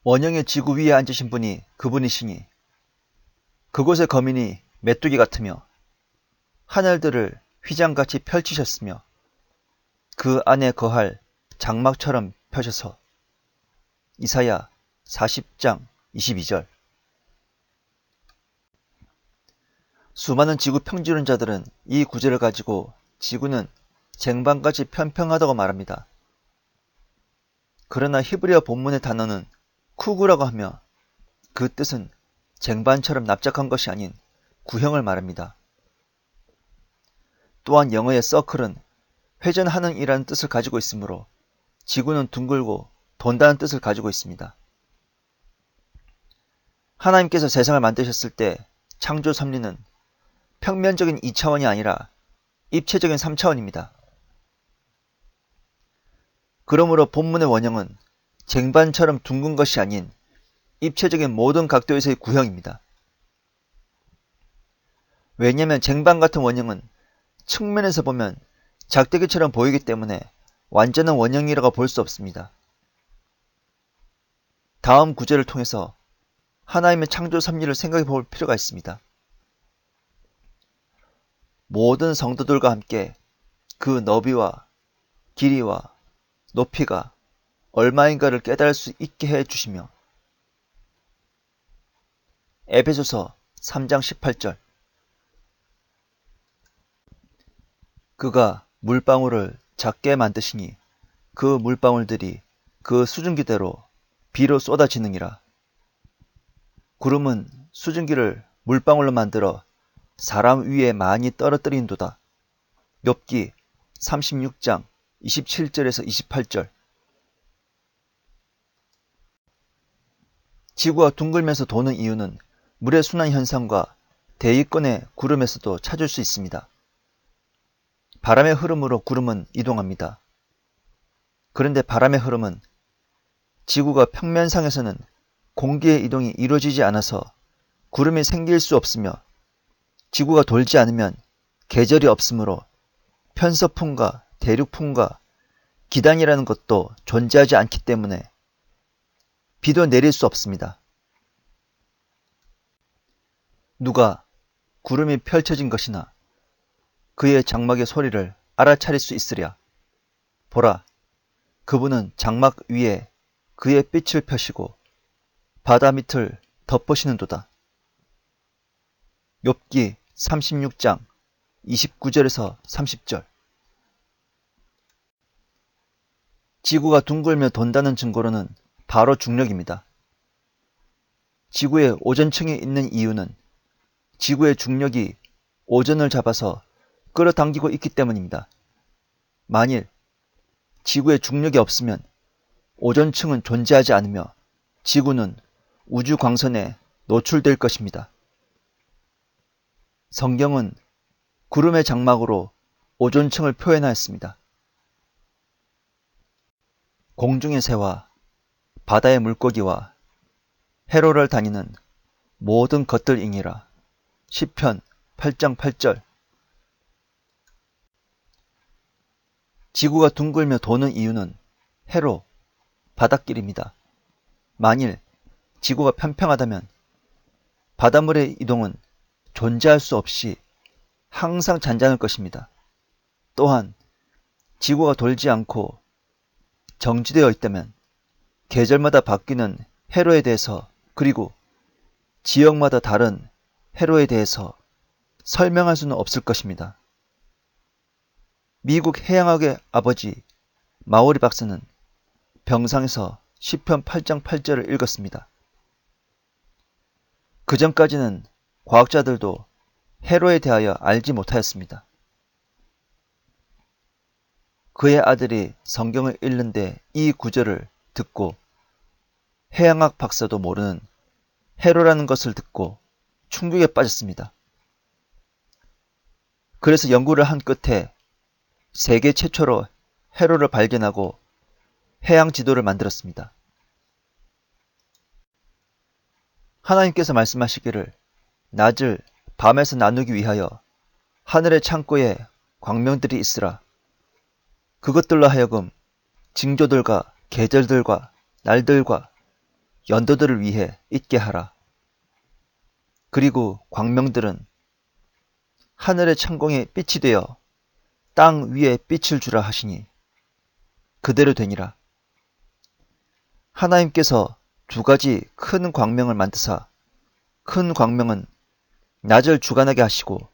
원형의 지구 위에 앉으신 분이 그분이시니 그곳의 거민이 메뚜기 같으며 하늘들을 휘장같이 펼치셨으며 그 안에 거할 장막처럼 펴셔서. 이사야 40장 22절. 수많은 지구 평지론자들은 이 구절을 가지고 지구는 쟁반같이 평평하다고 말합니다. 그러나 히브리어 본문의 단어는 쿠구라고 하며 그 뜻은 쟁반처럼 납작한 것이 아닌 구형을 말합니다. 또한 영어의 서클은 회전하는 이라는 뜻을 가지고 있으므로 지구는 둥글고 돈다는 뜻을 가지고 있습니다. 하나님께서 세상을 만드셨을 때 창조 섭리는 평면적인 2차원이 아니라 입체적인 3차원입니다. 그러므로 본문의 원형은 쟁반처럼 둥근 것이 아닌 입체적인 모든 각도에서의 구형입니다. 왜냐하면 쟁반 같은 원형은 측면에서 보면 작대기처럼 보이기 때문에 완전한 원형이라고 볼 수 없습니다. 다음 구절을 통해서 하나님의 창조 섭리를 생각해 볼 필요가 있습니다. 모든 성도들과 함께 그 너비와 길이와 높이가 얼마인가를 깨달을 수 있게 해 주시며. 에베소서 3장 18절. 그가 물방울을 작게 만드시니 그 물방울들이 그 수증기대로 비로 쏟아지느니라. 구름은 수증기를 물방울로 만들어 사람 위에 많이 떨어뜨린도다. 욥기 36장 27절에서 28절. 지구가 둥글면서 도는 이유는 물의 순환 현상과 대기권의 구름에서도 찾을 수 있습니다. 바람의 흐름으로 구름은 이동합니다. 그런데 바람의 흐름은 지구가 평면상에서는 공기의 이동이 이루어지지 않아서 구름이 생길 수 없으며 지구가 돌지 않으면 계절이 없으므로 편서풍과 대륙풍과 기단이라는 것도 존재하지 않기 때문에 비도 내릴 수 없습니다. 누가 구름이 펼쳐진 것이나 그의 장막의 소리를 알아차릴 수 있으랴. 보라, 그분은 장막 위에 그의 빛을 펴시고 바다 밑을 덮으시는도다. 욥기 36장 29절에서 30절. 지구가 둥글며 돈다는 증거로는 바로 중력입니다. 지구의 오전층에 있는 이유는 지구의 중력이 오전을 잡아서 끌어당기고 있기 때문입니다. 만일 지구의 중력이 없으면 오전층은 존재하지 않으며 지구는 우주 광선에 노출될 것입니다. 성경은 구름의 장막으로 오존층을 표현하였습니다. 공중의 새와 바다의 물고기와 해로를 다니는 모든 것들이니라. 시편 8장 8절. 지구가 둥글며 도는 이유는 해로, 바닷길입니다. 만일 지구가 평평하다면 바닷물의 이동은 존재할 수 없이 항상 잔잔할 것입니다. 또한 지구가 돌지 않고 정지되어 있다면 계절마다 바뀌는 해로에 대해서 그리고 지역마다 다른 해로에 대해서 설명할 수는 없을 것입니다. 미국 해양학의 아버지 마오리 박사는 병상에서 시편 8장 8절을 읽었습니다. 그 전까지는 과학자들도 해로에 대하여 알지 못하였습니다. 그의 아들이 성경을 읽는데 이 구절을 듣고 해양학 박사도 모르는 해로라는 것을 듣고 충격에 빠졌습니다. 그래서 연구를 한 끝에 세계 최초로 해로를 발견하고 해양 지도를 만들었습니다. 하나님께서 말씀하시기를 낮을 밤에서 나누기 위하여 하늘의 창고에 광명들이 있으라. 그것들로 하여금 징조들과 계절들과 날들과 연도들을 위해 있게 하라. 그리고 광명들은 하늘의 천공에 빛이 되어 땅 위에 빛을 주라 하시니 그대로 되니라. 하나님께서 두 가지 큰 광명을 만드사 큰 광명은 낮을 주관하게 하시고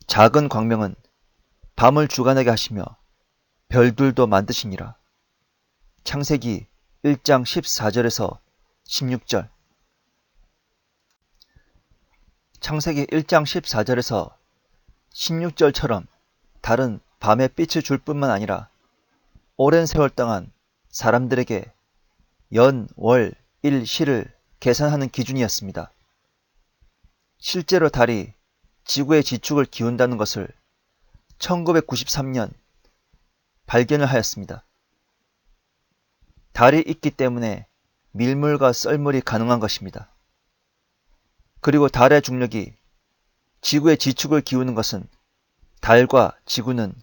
작은 광명은 밤을 주관하게 하시며 별들도 만드시니라. 창세기 1장 14절에서 16절. 창세기 1장 14절에서 16절처럼 달은 밤에 빛을 줄 뿐만 아니라 오랜 세월 동안 사람들에게 연, 월, 일, 시를 계산하는 기준이었습니다. 실제로 달이 지구의 지축을 기운다는 것을 1993년 발견을 하였습니다. 달이 있기 때문에 밀물과 썰물이 가능한 것입니다. 그리고 달의 중력이 지구의 지축을 기우는 것은 달과 지구는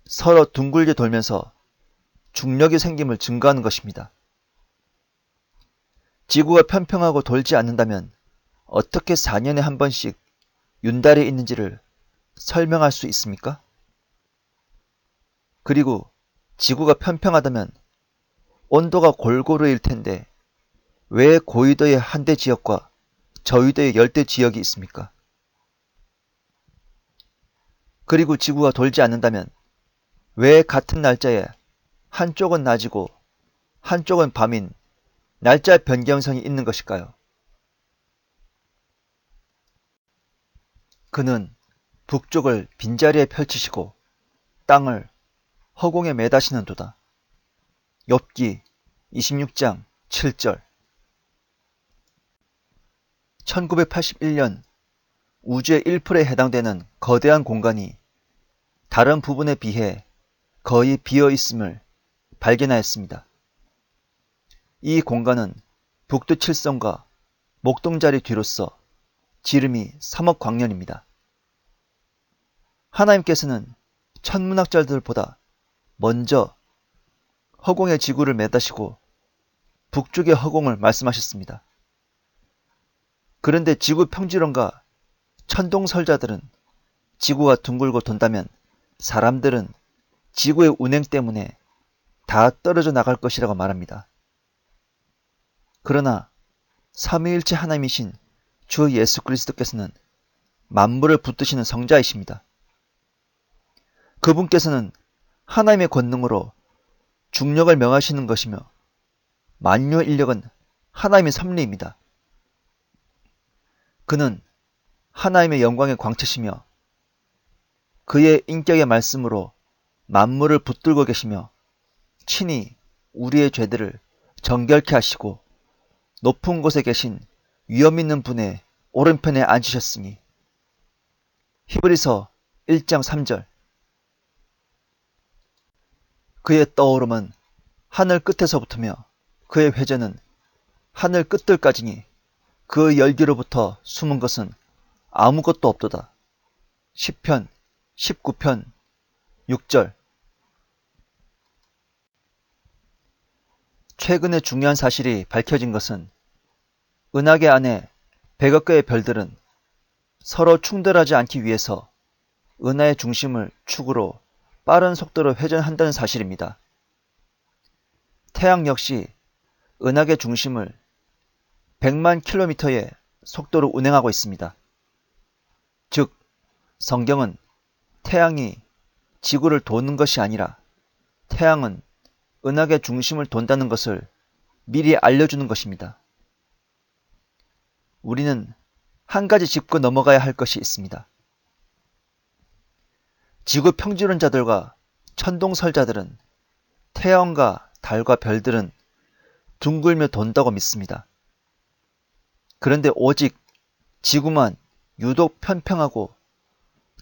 서로 둥글게 돌면서 중력이 생김을 증거하는 것입니다. 지구가 평평하고 돌지 않는다면 어떻게 4년에 한 번씩 윤달이 있는지를 설명할 수 있습니까? 그리고 지구가 평평하다면 온도가 골고루일 텐데 왜 고위도의 한대 지역과 저위도의 열대 지역이 있습니까? 그리고 지구가 돌지 않는다면 왜 같은 날짜에 한쪽은 낮이고 한쪽은 밤인 날짜 변경성이 있는 것일까요? 그는 북쪽을 빈자리에 펼치시고 땅을 허공에 매다시는도다. 욥기 26장 7절. 1981년 우주의 1%에 해당되는 거대한 공간이 다른 부분에 비해 거의 비어 있음을 발견하였습니다. 이 공간은 북두 칠성과 목동자리 뒤로서 지름이 3억 광년입니다. 하나님께서는 천문학자들보다 먼저 허공의 지구를 매다시고 북쪽의 허공을 말씀하셨습니다. 그런데 지구 평지론과 천동설자들은 지구가 둥글고 돈다면 사람들은 지구의 운행 때문에 다 떨어져 나갈 것이라고 말합니다. 그러나 삼위일체 하나님이신 주 예수 그리스도께서는 만물을 붙드시는 성자이십니다. 그분께서는 하나님의 권능으로 중력을 명하시는 것이며 만유의 인력은 하나님의 섭리입니다. 그는 하나님의 영광의 광채시며 그의 인격의 말씀으로 만물을 붙들고 계시며 친히 우리의 죄들을 정결케 하시고 높은 곳에 계신 위엄 있는 분의 오른편에 앉으셨으니 히브리서 1장 3절. 그의 떠오름은 하늘 끝에서부터며 그의 회전은 하늘 끝들까지니 그 열기로부터 숨은 것은 아무것도 없도다. 시편 19편 6절. 최근에 중요한 사실이 밝혀진 것은 은하계 안에 100억 개의 별들은 서로 충돌하지 않기 위해서 은하의 중심을 축으로 빠른 속도로 회전한다는 사실입니다. 태양 역시 은하계 중심을 100만 킬로미터의 속도로 운행하고 있습니다. 즉, 성경은 태양이 지구를 도는 것이 아니라 태양은 은하계 중심을 돈다는 것을 미리 알려주는 것입니다. 우리는 한 가지 짚고 넘어가야 할 것이 있습니다. 지구 평지론자들과 천동설자들은 태양과 달과 별들은 둥글며 돈다고 믿습니다. 그런데 오직 지구만 유독 평평하고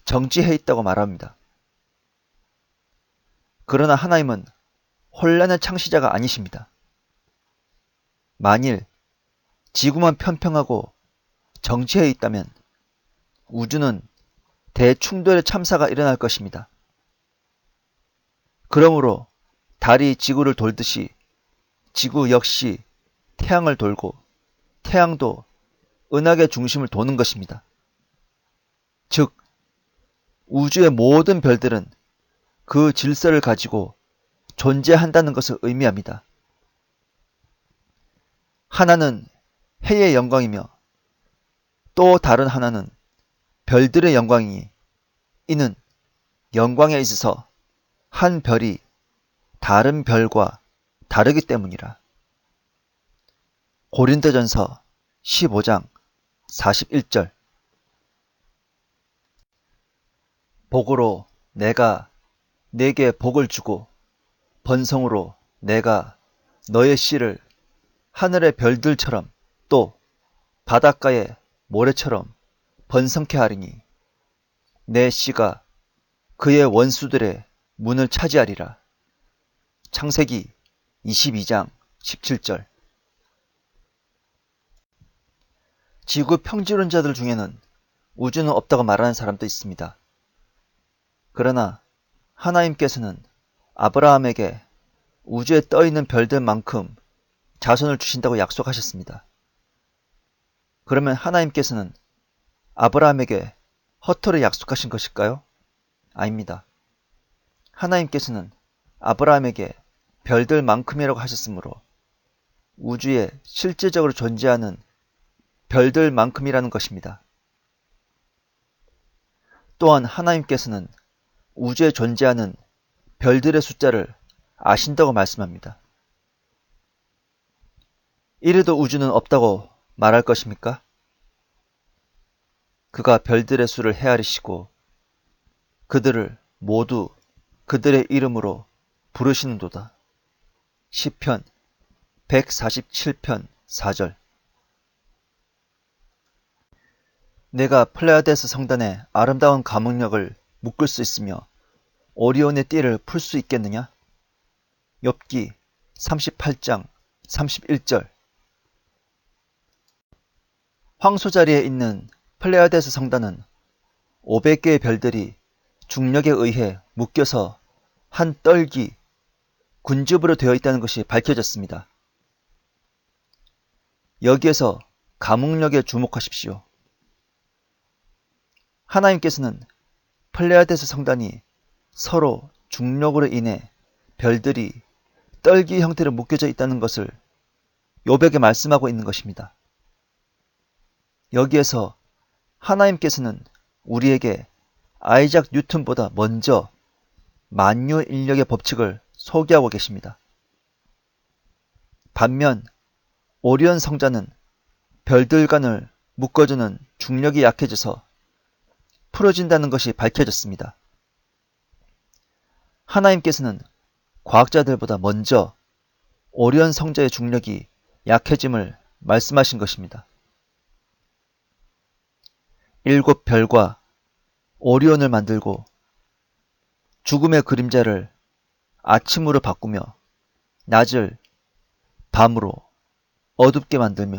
정지해 있다고 말합니다. 그러나 하나님은 혼란의 창시자가 아니십니다. 만일 지구만 평평하고 정지해 있다면 우주는 대충돌의 참사가 일어날 것입니다. 그러므로 달이 지구를 돌듯이 지구 역시 태양을 돌고 태양도 은하계 중심을 도는 것입니다. 즉, 우주의 모든 별들은 그 질서를 가지고 존재한다는 것을 의미합니다. 하나는 해의 영광이며 또 다른 하나는 별들의 영광이니 이는 영광에 있어서 한 별이 다른 별과 다르기 때문이라. 고린도전서 15장 41절. 복으로 내가 네게 복을 주고 번성으로 내가 너의 씨를 하늘의 별들처럼 또 바닷가의 모래처럼 번성케 하리니 내 씨가 그의 원수들의 문을 차지하리라. 창세기 22장 17절. 지구 평지론자들 중에는 우주는 없다고 말하는 사람도 있습니다. 그러나 하나님께서는 아브라함에게 우주에 떠있는 별들만큼 자손을 주신다고 약속하셨습니다. 그러면 하나님께서는 아브라함에게 허투루 약속하신 것일까요? 아닙니다. 하나님께서는 아브라함에게 별들만큼이라고 하셨으므로 우주에 실제적으로 존재하는 별들만큼이라는 것입니다. 또한 하나님께서는 우주에 존재하는 별들의 숫자를 아신다고 말씀합니다. 이래도 우주는 없다고 말할 것입니까? 그가 별들의 수를 헤아리시고 그들을 모두 그들의 이름으로 부르시는도다. 시편 147편 4절. 내가 플레아데스 성단의 아름다운 가문력을 묶을 수 있으며 오리온의 띠를 풀 수 있겠느냐? 욥기 38장 31절. 황소자리에 있는 플레아데스 성단은 500개의 별들이 중력에 의해 묶여서 한 떨기, 군집으로 되어 있다는 것이 밝혀졌습니다. 여기에서 가문력에 주목하십시오. 하나님께서는 플레아데스 성단이 서로 중력으로 인해 별들이 떨기 형태로 묶여져 있다는 것을 욥에게 말씀하고 있는 것입니다. 여기에서 하나님께서는 우리에게 아이작 뉴턴보다 먼저 만유 인력의 법칙을 소개하고 계십니다. 반면 오리온 성자는 별들간을 묶어주는 중력이 약해져서 풀어진다는 것이 밝혀졌습니다. 하나님께서는 과학자들보다 먼저 오리온 성자의 중력이 약해짐을 말씀하신 것입니다. 7 별과 오리온을 만들고 죽음의 그림자를 아침으로 바꾸며 낮을 밤으로 어둡게 만들며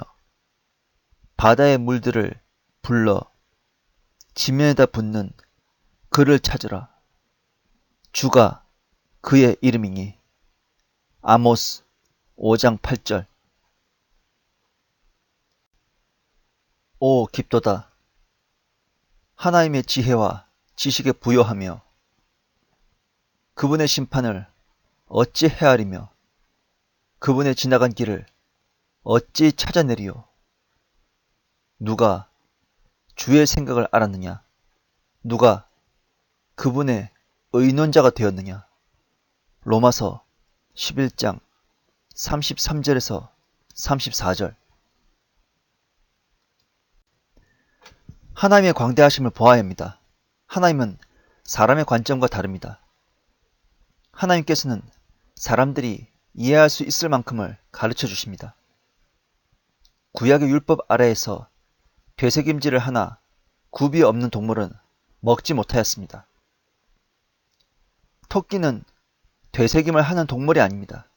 바다의 물들을 불러 지면에다 붓는 그를 찾으라. 주가 그의 이름이니. 아모스 5장 8절. 오 깊도다. 하나님의 지혜와 지식에 부여하며 그분의 심판을 어찌 헤아리며 그분의 지나간 길을 어찌 찾아내리요. 누가 주의 생각을 알았느냐? 누가 그분의 의논자가 되었느냐? 로마서 11장 33절에서 34절. 하나님의 광대하심을 보아야 합니다. 하나님은 사람의 관점과 다릅니다. 하나님께서는 사람들이 이해할 수 있을 만큼을 가르쳐 주십니다. 구약의 율법 아래에서 되새김질을 하나 굽이 없는 동물은 먹지 못하였습니다. 토끼는 되새김을 하는 동물이 아닙니다.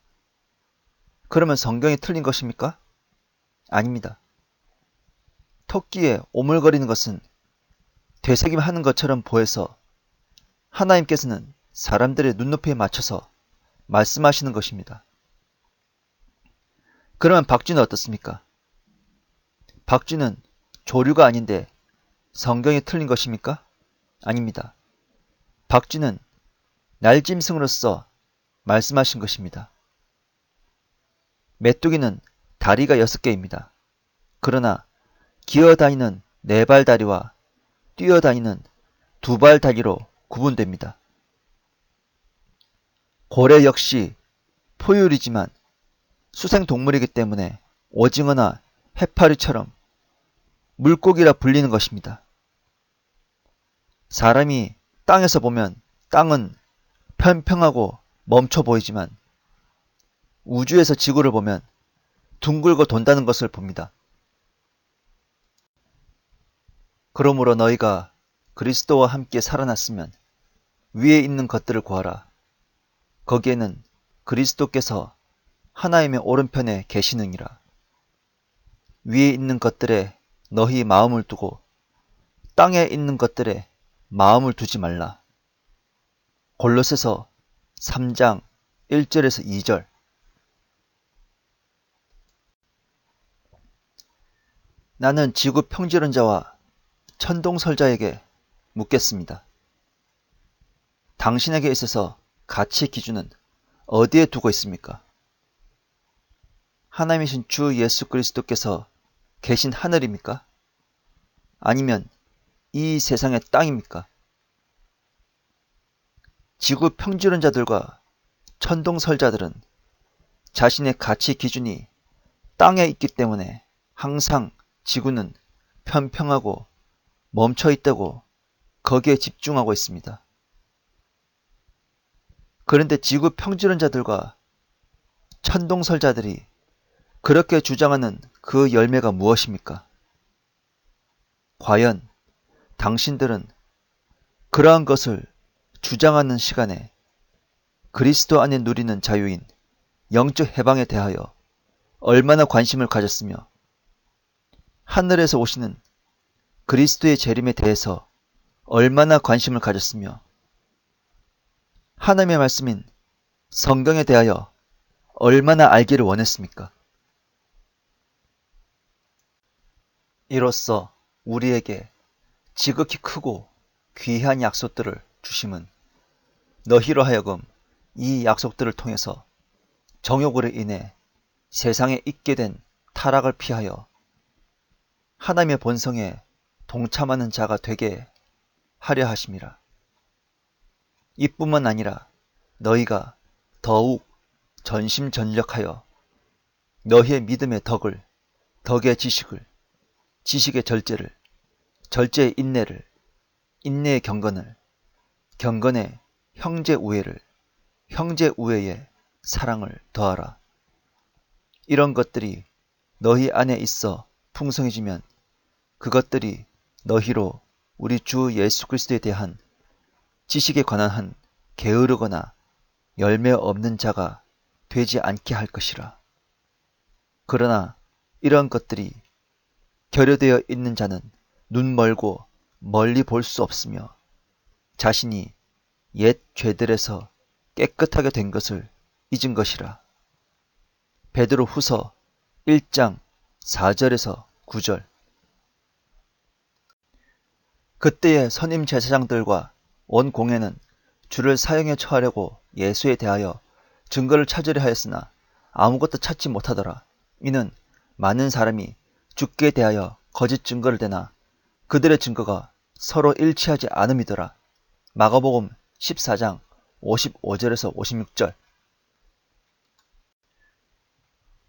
그러면 성경이 틀린 것입니까? 아닙니다. 토끼의 오물거리는 것은 되새김하는 것처럼 보여서 하나님께서는 사람들의 눈높이에 맞춰서 말씀하시는 것입니다. 그러면 박쥐는 어떻습니까? 박쥐는 조류가 아닌데 성경이 틀린 것입니까? 아닙니다. 박쥐는 날짐승으로서 말씀하신 것입니다. 메뚜기는 다리가 6개입니다. 그러나 기어다니는 4발 다리와 뛰어다니는 2발 다리로 구분됩니다. 고래 역시 포유류지만 수생동물이기 때문에 오징어나 해파리처럼 물고기라 불리는 것입니다. 사람이 땅에서 보면 땅은 평평하고 멈춰 보이지만 우주에서 지구를 보면 둥글고 돈다는 것을 봅니다. 그러므로 너희가 그리스도와 함께 살아났으면 위에 있는 것들을 구하라. 거기에는 그리스도께서 하나님의 오른편에 계시느니라. 위에 있는 것들에 너희 마음을 두고 땅에 있는 것들에 마음을 두지 말라. 골로새서 3장 1절에서 2절. 나는 지구 평지론자와 천동설자에게 묻겠습니다. 당신에게 있어서 가치 기준은 어디에 두고 있습니까? 하나님이신 주 예수 그리스도께서 계신 하늘입니까? 아니면 이 세상의 땅입니까? 지구 평지론자들과 천동설자들은 자신의 가치 기준이 땅에 있기 때문에 항상 지구는 평평하고 멈춰 있다고 거기에 집중하고 있습니다. 그런데 지구 평지론자들과 천동설자들이 그렇게 주장하는 그 열매가 무엇입니까? 과연 당신들은 그러한 것을 주장하는 시간에 그리스도 안에 누리는 자유인 영적 해방에 대하여 얼마나 관심을 가졌으며 하늘에서 오시는 그리스도의 재림에 대해서 얼마나 관심을 가졌으며 하나님의 말씀인 성경에 대하여 얼마나 알기를 원했습니까? 이로써 우리에게 지극히 크고 귀한 약속들을 주심은 너희로 하여금 이 약속들을 통해서 정욕으로 인해 세상에 있게 된 타락을 피하여 하나님의 본성에 동참하는 자가 되게 하려 하심이라. 이뿐만 아니라 너희가 더욱 전심전력하여 너희의 믿음의 덕을, 덕의 지식을, 지식의 절제를, 절제의 인내를, 인내의 경건을, 경건의 형제 우애를, 형제 우애의 사랑을 더하라. 이런 것들이 너희 안에 있어 풍성해지면 그것들이 너희로 우리 주 예수 그리스도에 대한 지식에 관한 한 게으르거나 열매 없는 자가 되지 않게 할 것이라. 그러나 이런 것들이 결여되어 있는 자는 눈 멀고 멀리 볼 수 없으며 자신이 옛 죄들에서 깨끗하게 된 것을 잊은 것이라. 베드로 후서 1장 4절에서 9절. 그때의 선임 제사장들과 온 공회는 주를 사형에 처하려고 예수에 대하여 증거를 찾으려 하였으나 아무것도 찾지 못하더라. 이는 많은 사람이 주께 대하여 거짓 증거를 대나 그들의 증거가 서로 일치하지 않음이더라. 마가복음 14장 55절에서 56절.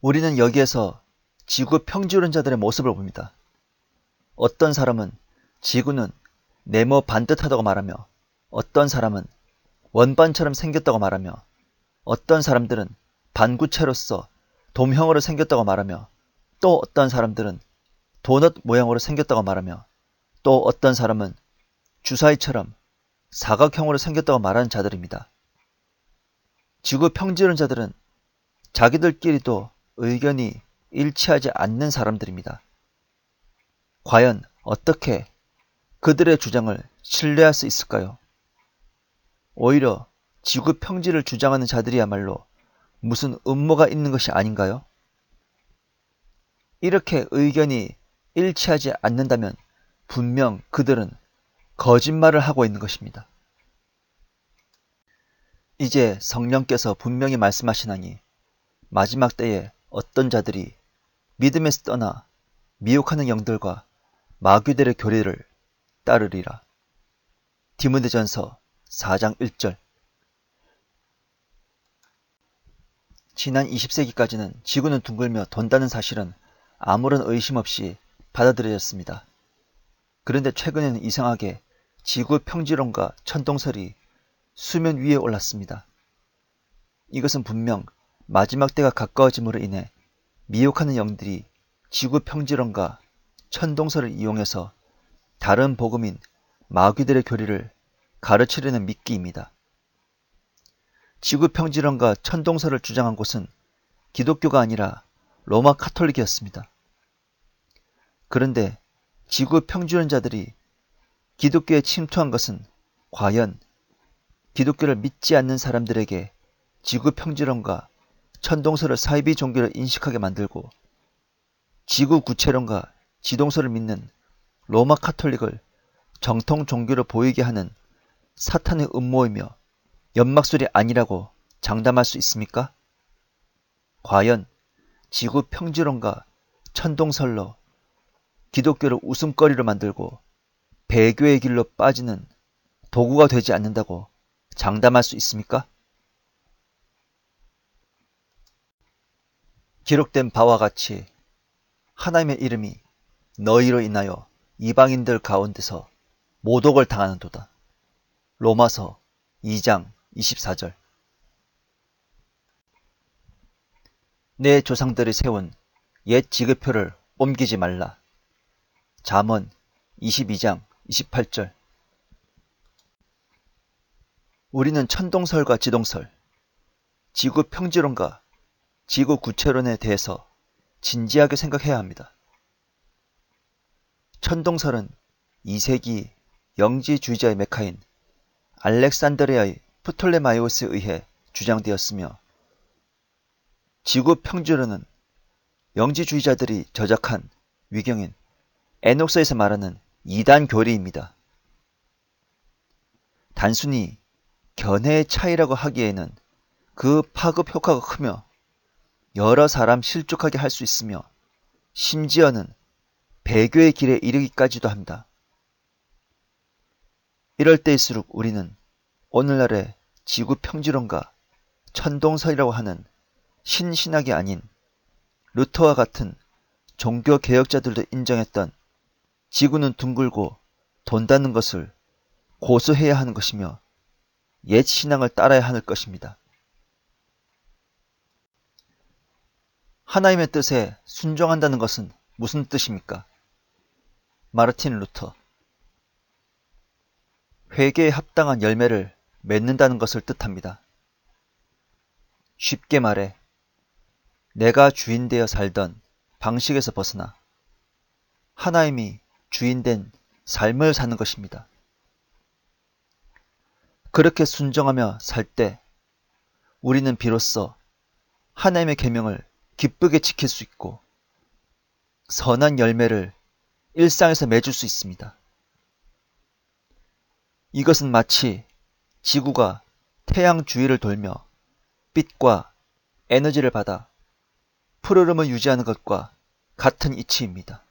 우리는 여기에서 지구 평지론자들의 모습을 봅니다. 어떤 사람은 지구는 네모 반듯하다고 말하며 어떤 사람은 원반처럼 생겼다고 말하며 어떤 사람들은 반구체로서 돔형으로 생겼다고 말하며 또 어떤 사람들은 도넛 모양으로 생겼다고 말하며 또 어떤 사람은 주사위처럼 사각형으로 생겼다고 말하는 자들입니다. 지구 평지론자들은 자기들끼리도 의견이 일치하지 않는 사람들입니다. 과연 어떻게 그들의 주장을 신뢰할 수 있을까요? 오히려 지구 평지를 주장하는 자들이야말로 무슨 음모가 있는 것이 아닌가요? 이렇게 의견이 일치하지 않는다면 분명 그들은 거짓말을 하고 있는 것입니다. 이제 성령께서 분명히 말씀하시나니 마지막 때에 어떤 자들이 믿음에서 떠나 미혹하는 영들과 마귀들의 교리를 따르리라. 디모데전서 4장 1절. 지난 20세기까지는 지구는 둥글며 돈다는 사실은 아무런 의심 없이 받아들여졌습니다. 그런데 최근에는 이상하게 지구 평지론과 천동설이 수면 위에 올랐습니다. 이것은 분명 마지막 때가 가까워짐으로 인해 미혹하는 영들이 지구 평지론과 천동설을 이용해서 다른 복음인 마귀들의 교리를 가르치려는 미끼입니다. 지구 평지론과 천동설을 주장한 곳은 기독교가 아니라 로마 카톨릭이었습니다. 그런데 지구 평지론자들이 기독교에 침투한 것은 과연 기독교를 믿지 않는 사람들에게 지구 평지론과 천동설을 사이비 종교를 인식하게 만들고 지구 구체론과 지동설을 믿는 로마 카톨릭을 정통 종교로 보이게 하는 사탄의 음모이며 연막술이 아니라고 장담할 수 있습니까? 과연 지구 평지론과 천동설로 기독교를 웃음거리로 만들고 배교의 길로 빠지는 도구가 되지 않는다고 장담할 수 있습니까? 기록된 바와 같이 하나님의 이름이 너희로 인하여 이방인들 가운데서 모독을 당하는도다. 로마서 2장 24절. 내 조상들이 세운 옛 지급표를 옮기지 말라. 잠언 22장 28절. 우리는 천동설과 지동설, 지구 평지론과 지구 구체론에 대해서 진지하게 생각해야 합니다. 천동설은 2세기 영지주의자의 메카인 알렉산드리아의 프톨레마이오스에 의해 주장되었으며 지구 평지론은 영지주의자들이 저작한 위경인 에녹서에서 말하는 이단 교리입니다. 단순히 견해의 차이라고 하기에는 그 파급 효과가 크며 여러 사람 실족하게 할 수 있으며 심지어는 배교의 길에 이르기까지도 합니다. 이럴 때일수록 우리는 오늘날의 지구 평지론과 천동설이라고 하는 신신학이 아닌 루터와 같은 종교 개혁자들도 인정했던 지구는 둥글고 돈다는 것을 고수해야 하는 것이며 옛 신앙을 따라야 하는 것입니다. 하나님의 뜻에 순종한다는 것은 무슨 뜻입니까? 마르틴 루터. 회개에 합당한 열매를 맺는다는 것을 뜻합니다. 쉽게 말해 내가 주인되어 살던 방식에서 벗어나 하나님이 주인된 삶을 사는 것입니다. 그렇게 순종하며 살 때 우리는 비로소 하나님의 계명을 기쁘게 지킬 수 있고 선한 열매를 일상에서 맺을 수 있습니다. 이것은 마치 지구가 태양 주위를 돌며 빛과 에너지를 받아 푸르름을 유지하는 것과 같은 이치입니다.